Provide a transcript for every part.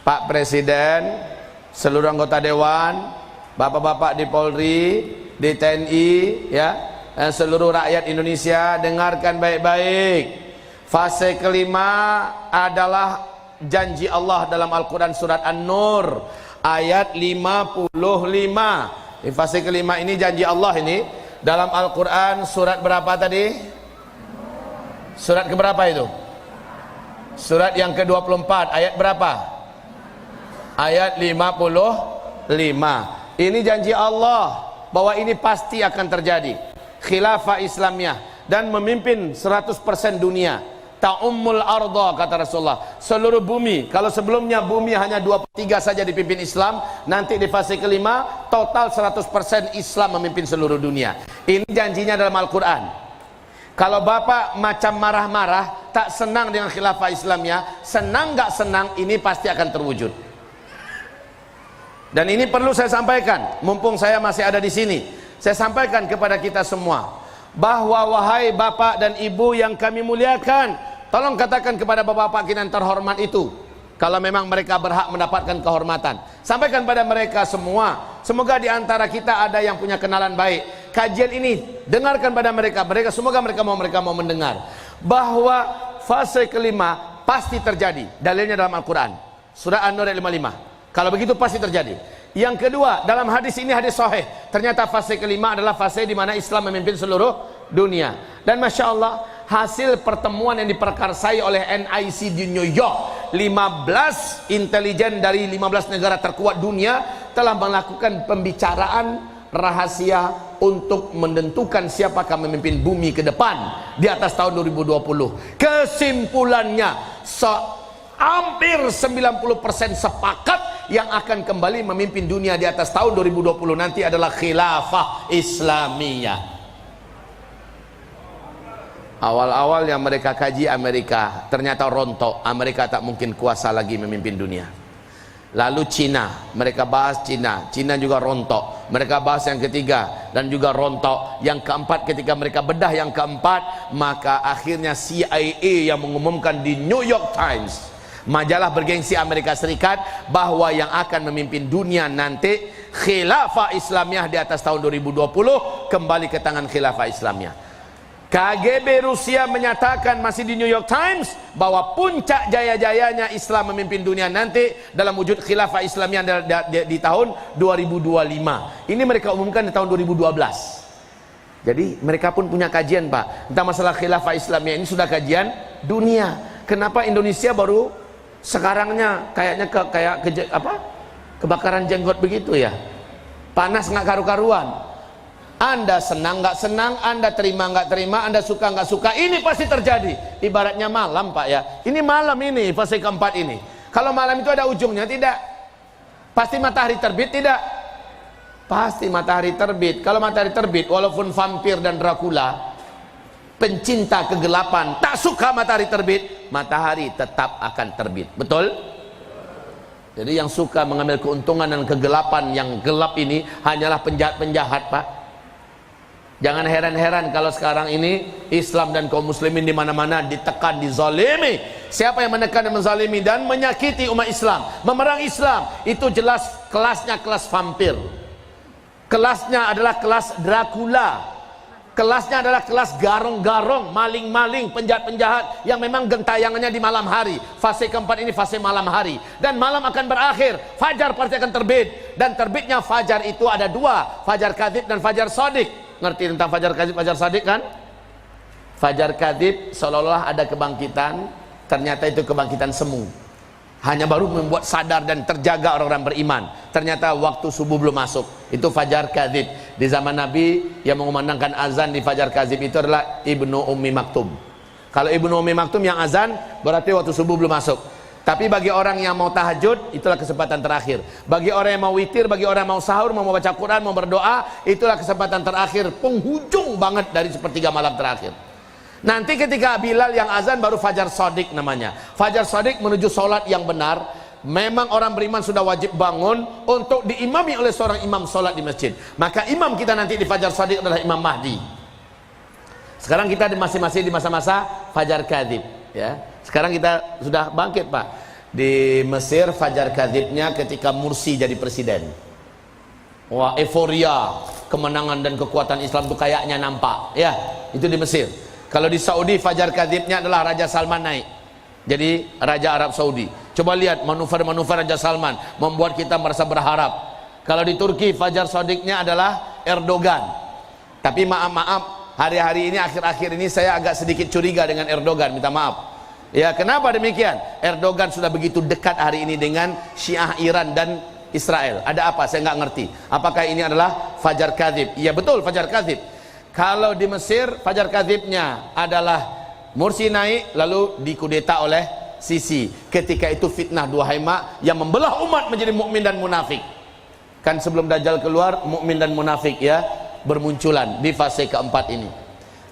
Pak Presiden, seluruh anggota Dewan, bapak-bapak di Polri, di TNI, ya, dan seluruh rakyat Indonesia, dengarkan baik-baik. Fase kelima adalah janji Allah dalam Al-Quran surat An-Nur ayat 55. Di fase kelima ini janji Allah ini dalam Al-Quran surat berapa tadi? Surat keberapa itu? Surat yang ke-24 ayat berapa? Ayat 55. Ini janji Allah bahwa ini pasti akan terjadi. Khilafah Islamiyah dan memimpin 100% dunia. Ta'ummul arda, kata Rasulullah, seluruh bumi. Kalau sebelumnya bumi hanya 2/3 saja dipimpin Islam, nanti di fase kelima total 100% Islam memimpin seluruh dunia. Ini janjinya dalam Al-Quran. Kalau bapak macam marah-marah, tak senang dengan khilafah Islamnya, senang gak senang, ini pasti akan terwujud. Dan ini perlu saya sampaikan, mumpung saya masih ada di sini. Saya sampaikan kepada kita semua bahwa wahai bapak dan ibu yang kami muliakan, tolong katakan kepada bapak-bapak kita yang terhormat itu, kalau memang mereka berhak mendapatkan kehormatan, sampaikan pada mereka semua. Semoga di antara kita ada yang punya kenalan baik. Kajian ini dengarkan pada mereka, semoga mereka mau mendengar bahwa fase kelima pasti terjadi. Dalilnya dalam Al-Quran surah An-Nur ayat 55. Kalau begitu pasti terjadi. Yang kedua, dalam hadis ini, hadis sahih, ternyata fase kelima adalah fase di mana Islam memimpin seluruh dunia. Dan Masya Allah, hasil pertemuan yang diperkarsai oleh NIC di New York, 15 intelijen dari 15 negara terkuat dunia telah melakukan pembicaraan rahasia untuk menentukan siapakah memimpin bumi ke depan di atas tahun 2020. Kesimpulannya, hampir 90% sepakat yang akan kembali memimpin dunia di atas tahun 2020 nanti adalah khilafah Islamiyah. Awal-awal yang mereka kaji Amerika, ternyata rontok. Amerika tak mungkin kuasa lagi memimpin dunia. Lalu Cina, mereka bahas Cina juga rontok. Mereka bahas yang ketiga dan juga rontok. Yang keempat, ketika mereka bedah yang keempat, maka akhirnya CIA yang mengumumkan di New York Times, majalah bergengsi Amerika Serikat, bahwa yang akan memimpin dunia nanti khilafah Islamiyah di atas tahun 2020 kembali ke tangan khilafah Islamiyah. KGB Rusia menyatakan masih di New York Times bahwa puncak jaya-jayanya Islam memimpin dunia nanti dalam wujud khilafah Islamiyah di tahun 2025. Ini mereka umumkan di tahun 2012. Jadi mereka pun punya kajian, Pak, tentang masalah khilafah Islamiyah. Ini sudah kajian dunia. Kenapa Indonesia baru sekarangnya kayaknya kebakaran jenggot begitu ya, panas nggak karu-karuan. Anda senang nggak senang, Anda terima nggak terima, Anda suka nggak suka, ini pasti terjadi. Ibaratnya malam, Pak, ya, ini malam, ini fase keempat ini. Kalau malam itu ada ujungnya? Tidak. Pasti matahari terbit? Tidak. Pasti matahari terbit. Kalau matahari terbit, walaupun vampir dan Dracula, pencinta kegelapan, tak suka matahari terbit, matahari tetap akan terbit. Betul? Jadi yang suka mengambil keuntungan dan kegelapan yang gelap ini hanyalah penjahat-penjahat, Pak. Jangan heran-heran kalau sekarang ini Islam dan kaum muslimin di mana-mana ditekan, dizalimi. Siapa yang menekan dan menzalimi dan menyakiti umat Islam, memerang Islam, itu jelas kelasnya kelas vampir. Kelasnya adalah kelas Dracula. Kelasnya adalah kelas garong-garong, maling-maling, penjahat-penjahat yang memang gentayangannya di malam hari. Fase keempat ini fase malam hari. Dan malam akan berakhir, fajar pasti akan terbit. Dan terbitnya fajar itu ada dua, fajar kadhib dan fajar shadiq. Ngerti tentang fajar kadhib, fajar shadiq kan? Fajar kadhib seolah-olah ada kebangkitan, ternyata itu kebangkitan semu. Hanya baru membuat sadar dan terjaga orang-orang beriman. Ternyata waktu subuh belum masuk. Itu fajar kadhib. Di zaman Nabi yang mengumandangkan azan di fajar kadhib itu adalah Ibnu Ummi Maktum. Kalau Ibnu Ummi Maktum yang azan, berarti waktu subuh belum masuk. Tapi bagi orang yang mau tahajud, itulah kesempatan terakhir. Bagi orang yang mau witir, bagi orang yang mau sahur, mau baca Quran, mau berdoa, itulah kesempatan terakhir, penghujung banget dari sepertiga malam terakhir. Nanti ketika Bilal yang azan baru fajar shadiq namanya. Fajar shadiq menuju sholat yang benar. Memang orang beriman sudah wajib bangun untuk diimami oleh seorang imam sholat di masjid. Maka imam kita nanti di fajar shadiq adalah Imam Mahdi. Sekarang kita masih di masa-masa fajar kadhib, ya. Sekarang kita sudah bangkit, Pak. Di Mesir fajar kadzibnya ketika Mursi jadi presiden. Wah, euforia kemenangan dan kekuatan Islam itu kayaknya nampak. Ya, itu di Mesir. Kalau di Saudi fajar kadzibnya adalah Raja Salman naik jadi Raja Arab Saudi. Coba lihat manuver-manuver Raja Salman membuat kita merasa berharap. Kalau di Turki fajar sodiknya adalah Erdogan. Tapi maaf, hari-hari ini akhir-akhir ini saya agak sedikit curiga dengan Erdogan, minta maaf. Ya, kenapa demikian? Erdogan sudah begitu dekat hari ini dengan Syiah Iran dan Israel. Ada apa? Saya nggak ngerti. Apakah ini adalah fajar kadzib? Iya betul, fajar kadzib. Kalau di Mesir fajar kadzibnya adalah Mursi naik lalu dikudeta oleh Sisi. Ketika itu fitnah dua hema yang membelah umat menjadi mukmin dan munafik. Kan sebelum Dajjal keluar, mukmin dan munafik ya bermunculan di fase keempat ini.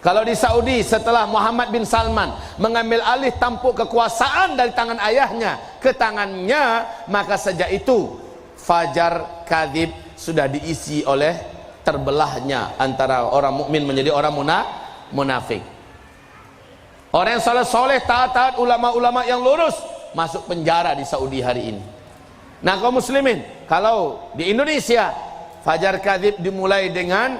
Kalau di Saudi setelah Muhammad bin Salman mengambil alih tampuk kekuasaan dari tangan ayahnya ke tangannya, maka sejak itu fajar kadzib sudah diisi oleh terbelahnya antara orang mukmin menjadi orang munafik. Orang yang soleh-soleh, taat-taat, ulama-ulama yang lurus masuk penjara di Saudi hari ini. Nah kaum muslimin, kalau di Indonesia fajar kadzib dimulai dengan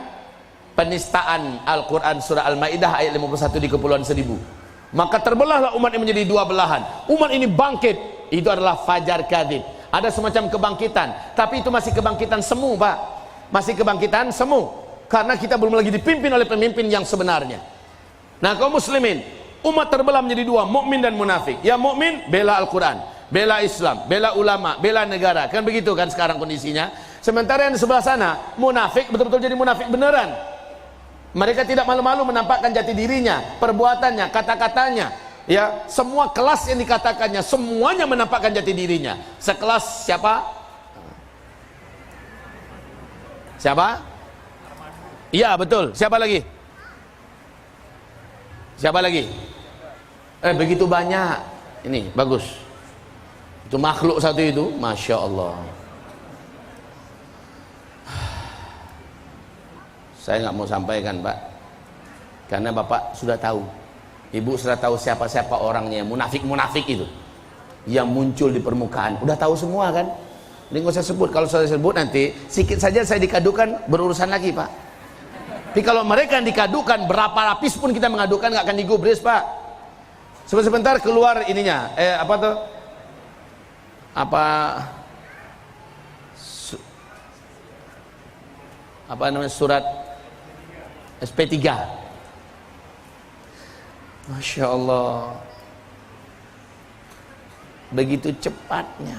penistaan Al-Quran surah Al-Ma'idah ayat 51 di Kepulauan Seribu. Maka terbelahlah umat ini menjadi dua belahan. Umat ini bangkit, itu adalah fajar kadzib. Ada semacam kebangkitan, tapi itu masih kebangkitan semu, Pak. Masih kebangkitan semu, karena kita belum lagi dipimpin oleh pemimpin yang sebenarnya. Nah kaum muslimin, umat terbelah menjadi dua, mukmin dan munafik. Ya mukmin bela Al-Quran, bela Islam, bela ulama, bela negara. Kan begitu kan sekarang kondisinya. Sementara yang di sebelah sana munafik, betul-betul jadi munafik beneran. Mereka tidak malu-malu menampakkan jati dirinya, perbuatannya, kata-katanya. Ya, semua kelas yang dikatakannya, semuanya menampakkan jati dirinya. Sekelas siapa? Siapa? Iya, betul. Siapa lagi? Siapa lagi? Begitu banyak. Ini, bagus. Itu makhluk satu itu, Masya Allah. Saya nggak mau sampaikan, Pak, karena Bapak sudah tahu, Ibu sudah tahu siapa-siapa orangnya, munafik-munafik itu yang muncul di permukaan. Udah tahu semua kan? Ini nggak usah sebut. Kalau saya sebut nanti sikit saja saya dikadukan, berurusan lagi, Pak. Tapi kalau mereka yang dikadukan, berapa lapis pun kita mengadukan nggak akan digubris, Pak. Sebentar keluar ininya, apa tuh? Apa namanya, surat SP3. Masya Allah, begitu cepatnya.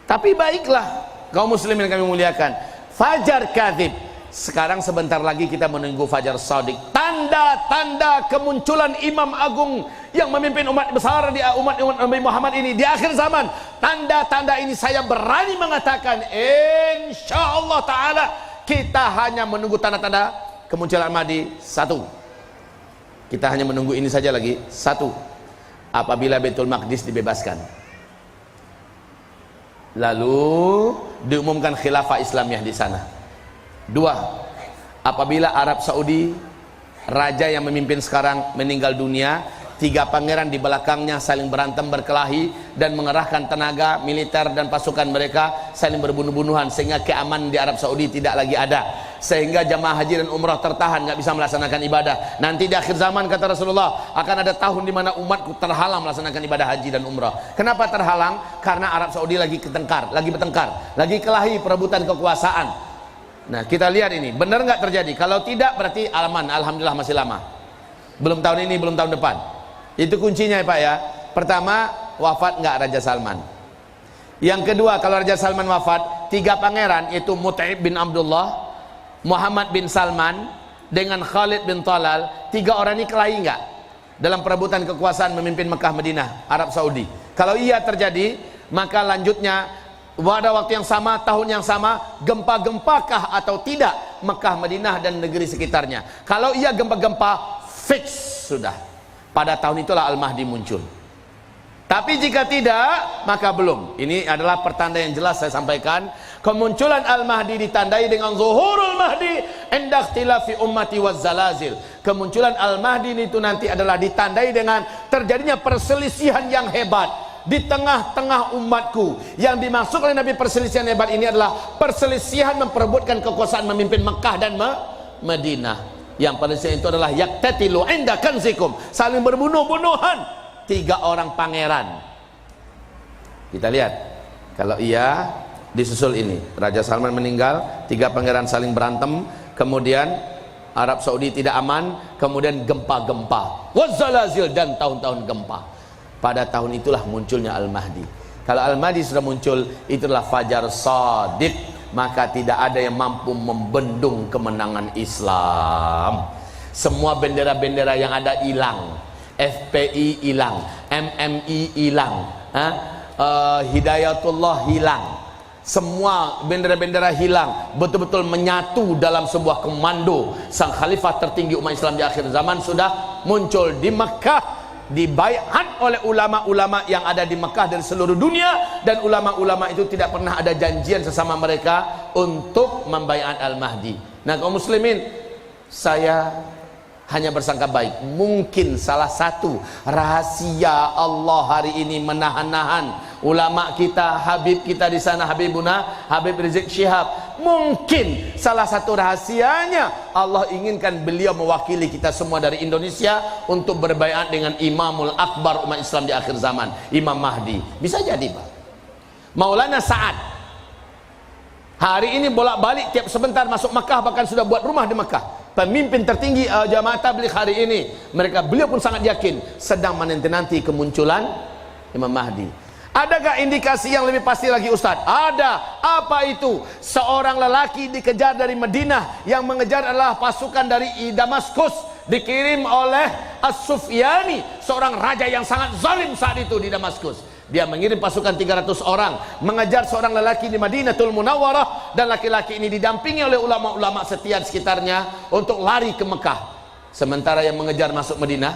Tapi baiklah kaum muslimin yang kami muliakan, fajar kadzib. Sekarang sebentar lagi kita menunggu fajar shadiq, tanda-tanda kemunculan imam agung yang memimpin umat besar di umat Nabi Muhammad ini di akhir zaman. Tanda-tanda ini saya berani mengatakan insyaallah ta'ala kita hanya menunggu tanda-tanda kemunculan Mahdi satu. Kita hanya menunggu ini saja lagi, satu, apabila Baitul Maqdis dibebaskan, lalu diumumkan khilafah Islamiyah di sana. Dua, apabila Arab Saudi, raja yang memimpin sekarang meninggal dunia, tiga pangeran di belakangnya saling berantem, berkelahi, dan mengerahkan tenaga militer dan pasukan mereka saling berbunuh-bunuhan, sehingga keamanan di Arab Saudi tidak lagi ada, sehingga jamaah haji dan umrah tertahan, nggak bisa melaksanakan ibadah. Nanti di akhir zaman kata Rasulullah akan ada tahun di mana umatku terhalang melaksanakan ibadah haji dan umrah. Kenapa terhalang? Karena Arab Saudi lagi bertengkar, lagi kelahi perebutan kekuasaan. Nah kita lihat ini benar nggak terjadi. Kalau tidak berarti aman, alhamdulillah masih lama. Belum tahun ini, belum tahun depan. Itu kuncinya ya Pak ya. Pertama, wafat nggak Raja Salman. Yang kedua, kalau Raja Salman wafat, tiga pangeran yaitu Mut'ib bin Abdullah, Muhammad bin Salman dengan Khalid bin Talal, tiga orang ini kelahi nggak dalam perebutan kekuasaan memimpin Mekah, Madinah, Arab Saudi? Kalau iya terjadi, maka lanjutnya pada waktu yang sama, tahun yang sama, gempa-gempakah atau tidak Mekah, Madinah dan negeri sekitarnya? Kalau iya gempa-gempa, fix sudah. Pada tahun itulah Al-Mahdi muncul. Tapi jika tidak, maka belum. Ini adalah pertanda yang jelas saya sampaikan. Kemunculan Al-Mahdi ditandai dengan zuhurul Mahdi inda ikhtilafi ummati waz zalazil. Kemunculan Al-Mahdi itu nanti adalah ditandai dengan terjadinya perselisihan yang hebat di tengah-tengah umatku. Yang dimaksud oleh Nabi perselisihan hebat ini adalah perselisihan memperebutkan kekuasaan memimpin Mekah dan Madinah. Yang perselisihan itu adalah yaktatilu inda kanzikum, saling berbunuh-bunuhan 3 orang pangeran. Kita lihat, kalau iya disusul ini, Raja Salman meninggal, 3 pangeran saling berantem, kemudian Arab Saudi tidak aman, kemudian gempa-gempa, wazzalazil, dan tahun-tahun gempa. Pada tahun itulah munculnya Al-Mahdi. Kalau Al-Mahdi sudah muncul, itulah fajar shadiq, maka tidak ada yang mampu membendung kemenangan Islam. Semua bendera-bendera yang ada hilang, FPI hilang, MMI hilang, Hidayatullah hilang, semua bendera-bendera hilang, betul-betul menyatu dalam sebuah komando. Sang khalifah tertinggi umat Islam di akhir zaman sudah muncul di Mekah, dibaiat oleh ulama-ulama yang ada di Mekah dan seluruh dunia, dan ulama-ulama itu tidak pernah ada janjian sesama mereka untuk membaiat Al-Mahdi. Nah, kaum muslimin, saya hanya bersangka baik. Mungkin salah satu rahasia Allah hari ini menahan-nahan ulama kita, Habib kita di sana, Habib Rizik Syihab. Mungkin salah satu rahasianya Allah inginkan beliau mewakili kita semua dari Indonesia untuk berbaiat dengan Imamul Akbar umat Islam di akhir zaman, Imam Mahdi. Bisa jadi, Pak. Maulana Sa'ad hari ini bolak-balik tiap sebentar masuk Mekah, bahkan sudah buat rumah di Mekah. Pemimpin tertinggi jamaah tabligh hari ini, beliau pun sangat yakin sedang menanti-nanti kemunculan Imam Mahdi. Adakah indikasi yang lebih pasti lagi, Ustadz? Ada. Apa itu? Seorang lelaki dikejar dari Madinah, yang mengejar adalah pasukan dari Damaskus, dikirim oleh As-Sufyani, seorang raja yang sangat zalim saat itu di Damaskus. Dia mengirim pasukan 300 orang mengejar seorang lelaki di Madinatul Munawwarah, dan laki-laki ini didampingi oleh ulama-ulama setia di sekitarnya untuk lari ke Mekah. Sementara yang mengejar masuk Madinah,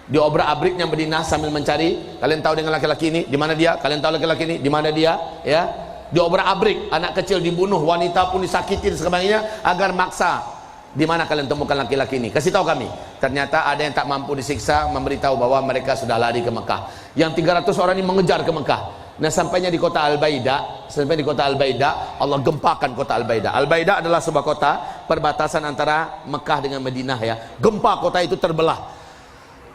diobrak-abriknya Madinah sambil mencari. Kalian tahu dengan laki-laki ini di mana dia? Kalian tahu laki-laki ini di mana dia? Ya, diobrak-abrik, anak kecil dibunuh, wanita pun disakiti dan sebagainya agar maksa. Di mana kalian temukan laki-laki ini? Kasih tahu kami. Ternyata ada yang tak mampu disiksa, memberitahu bahwa mereka sudah lari ke Mekah. Yang 300 orang ini mengejar ke Mekah. Nah, sampainya di kota Al-Baida, Allah gempakan kota Al-Baida. Al-Baida adalah sebuah kota perbatasan antara Mekah dengan Madinah, ya. Gempa kota itu terbelah.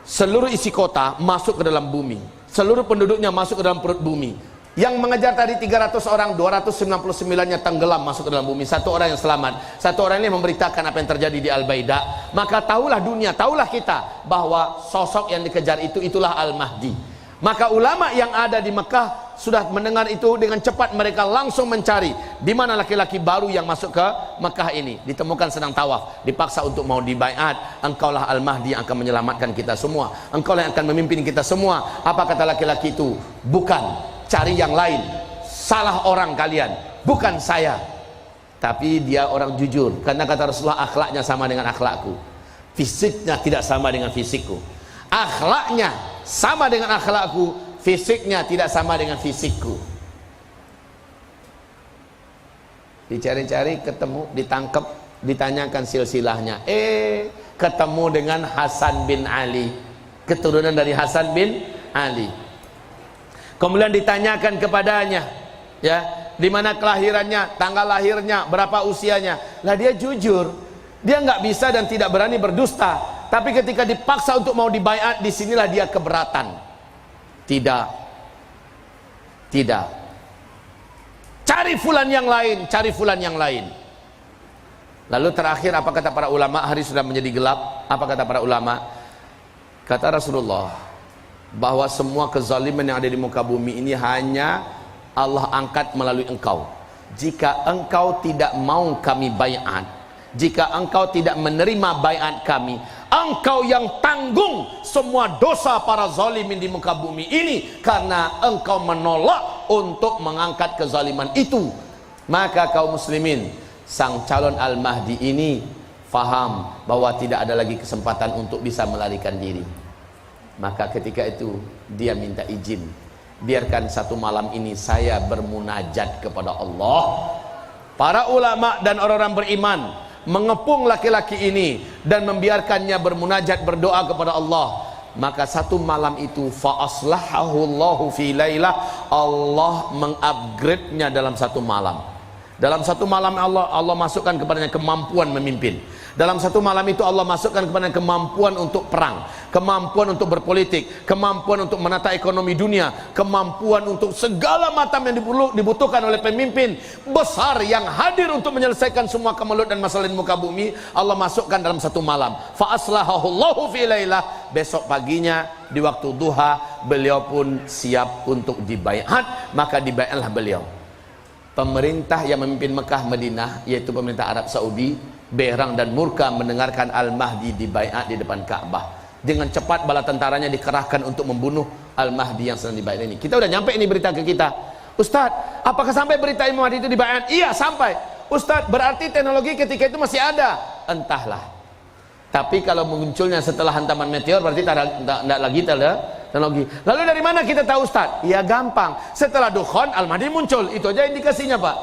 Seluruh isi kota masuk ke dalam bumi. Seluruh penduduknya masuk ke dalam perut bumi. Yang mengejar tadi 300 orang, 299-nya tenggelam masuk ke dalam bumi. 1 orang yang selamat. 1 orang ini memberitakan apa yang terjadi di Al-Baida. Maka tahulah dunia, tahulah kita bahwa sosok yang dikejar itulah Al-Mahdi. Maka ulama yang ada di Mekah sudah mendengar itu, dengan cepat mereka langsung mencari di mana laki-laki baru yang masuk ke Mekah ini. Ditemukan sedang tawaf, dipaksa untuk mau dibaiat. Engkaulah Al-Mahdi yang akan menyelamatkan kita semua, engkaulah yang akan memimpin kita semua. Apa kata laki-laki itu? Bukan, cari yang lain, salah orang kalian, bukan saya. Tapi dia orang jujur, karena kata Rasulullah, akhlaknya sama dengan akhlakku, fisiknya tidak sama dengan fisikku. Akhlaknya sama dengan akhlakku, fisiknya tidak sama dengan fisikku. Dicari-cari, ketemu, ditangkap, ditanyakan silsilahnya, ketemu dengan Hasan bin Ali, keturunan dari Hasan bin Ali. Kemudian ditanyakan kepadanya, ya, di mana kelahirannya, tanggal lahirnya, berapa usianya. Lah dia jujur, dia nggak bisa dan tidak berani berdusta. Tapi ketika dipaksa untuk mau dibaiat, disinilah dia keberatan. Tidak. Cari fulan yang lain, cari fulan yang lain. Lalu terakhir apa kata para ulama? Hari sudah menjadi gelap. Apa kata para ulama? Kata Rasulullah, bahwa semua kezaliman yang ada di muka bumi ini hanya Allah angkat melalui engkau. Jika engkau tidak mau kami baiat, jika engkau tidak menerima baiat kami, engkau yang tanggung semua dosa para zalimin di muka bumi ini, karena engkau menolak untuk mengangkat kezaliman itu. Maka kaum muslimin, sang calon Al-Mahdi ini faham bahwa tidak ada lagi kesempatan untuk bisa melarikan diri. Maka ketika itu dia minta izin, biarkan satu malam ini saya bermunajat kepada Allah. Para ulama dan orang-orang beriman mengepung laki-laki ini dan membiarkannya bermunajat, berdoa kepada Allah. Maka satu malam itu fa aslahahu Allahu fi lailah, Allah mengupgrade-nya dalam satu malam. Dalam satu malam Allah masukkan kepadanya kemampuan memimpin. Dalam satu malam itu Allah masukkan kepadanya kemampuan untuk perang, kemampuan untuk berpolitik, kemampuan untuk menata ekonomi dunia, kemampuan untuk segala macam yang dibutuhkan oleh pemimpin besar yang hadir untuk menyelesaikan semua kemelut dan masalah di muka bumi. Allah masukkan dalam satu malam. Fa aslahahu Allahu fi lailah. Besok paginya di waktu duha beliau pun siap untuk dibaiat, maka dibaiatlah beliau. Pemerintah yang memimpin Mekah Madinah, yaitu pemerintah Arab Saudi, berang dan murka mendengarkan Al-Mahdi dibaiat di depan Ka'bah. Dengan cepat bala tentaranya dikerahkan untuk membunuh Al-Mahdi yang sedang dibaiat ini. Kita udah nyampe ini berita ke kita. Ustadz, apakah sampai berita Imam Mahdi itu dibaiat? Iya, sampai. Ustadz, berarti teknologi ketika itu masih ada. Entahlah. Tapi kalau munculnya setelah hantaman meteor, berarti tidak lagi teknologi. Lalu dari mana kita tahu, Ustaz? Ya gampang. Setelah Dukhan, Al-Mahdi muncul. Itu aja indikasinya, Pak.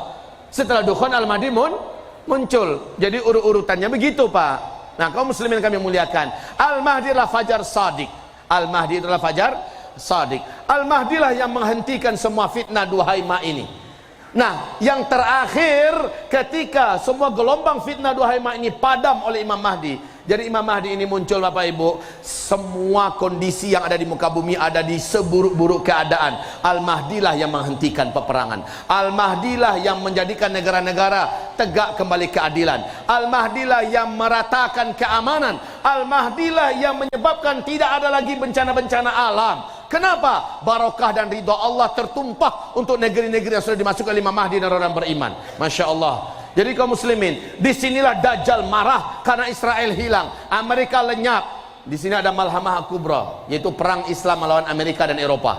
Setelah Dukhan, Al-Mahdi muncul. Jadi urutannya begitu, Pak. Nah, kaum muslimin kami muliakan. Al-Mahdi adalah Fajar Shadiq. Al-Mahdi adalah Fajar Shadiq. Al-Mahdi lah yang menghentikan semua fitnah duhaima ini. Nah, yang terakhir ketika semua gelombang fitnah duhaima ini padam oleh Imam Mahdi. Jadi Imam Mahdi ini muncul, Bapak Ibu, semua kondisi yang ada di muka bumi ada di seburuk-buruk keadaan. Al-Mahdi lah yang menghentikan peperangan. Al-Mahdi lah yang menjadikan negara-negara tegak kembali keadilan. Al-Mahdi lah yang meratakan keamanan. Al-Mahdi lah yang menyebabkan tidak ada lagi bencana-bencana alam. Kenapa? Barakah dan ridha Allah tertumpah untuk negeri-negeri yang sudah dimasukkan oleh Imam Mahdi dan orang beriman. Masya Allah. Jadi kaum muslimin, disinilah Dajjal marah karena Israel hilang, Amerika lenyap. Di sini ada Malhamah Kubra, yaitu perang Islam melawan Amerika dan Eropa,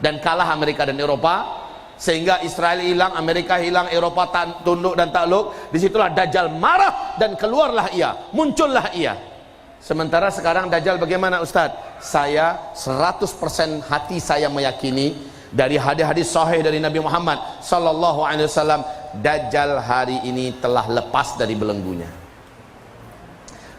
dan kalah Amerika dan Eropa, sehingga Israel hilang, Amerika hilang, Eropa tunduk dan takluk. Disitulah Dajjal marah dan keluarlah ia, muncullah ia. Sementara sekarang Dajjal bagaimana, Ustadz? Saya 100% hati saya meyakini dari hadis-hadis sahih dari Nabi Muhammad sallallahu alaihi wasallam, Dajjal hari ini telah lepas dari belenggunya.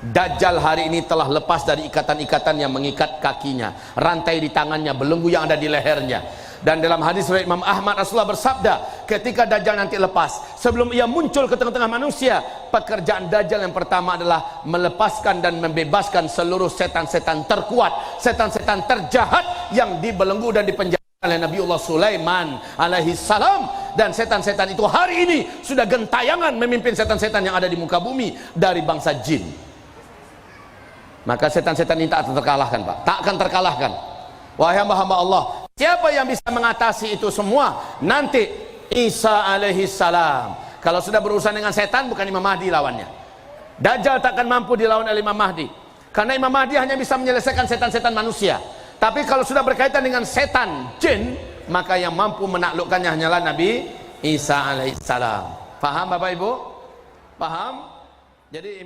Dajjal hari ini telah lepas dari ikatan-ikatan yang mengikat kakinya, rantai di tangannya, belenggu yang ada di lehernya. Dan dalam hadis riwayat Imam Ahmad, Rasulullah bersabda, ketika Dajjal nanti lepas, sebelum ia muncul ke tengah-tengah manusia, pekerjaan Dajjal yang pertama adalah melepaskan dan membebaskan seluruh setan-setan terkuat, setan-setan terjahat yang dibelenggu dan dipenjara oleh Nabiullah Sulaiman alaihi salam. Dan setan-setan itu hari ini sudah gentayangan memimpin setan-setan yang ada di muka bumi dari bangsa jin. Maka setan-setan ini tak akan terkalahkan, Pak. Tak akan terkalahkan. Wahai hamba-hamba Allah, siapa yang bisa mengatasi itu semua? Nanti Isa alaihi salam. Kalau sudah berurusan dengan setan, bukan Imam Mahdi lawannya. Dajjal tak akan mampu dilawan oleh Imam Mahdi, karena Imam Mahdi hanya bisa menyelesaikan setan-setan manusia. Tapi kalau sudah berkaitan dengan setan jin, maka yang mampu menaklukkannya hanyalah Nabi Isa alaihissalam. Paham Bapak Ibu? Paham? Jadi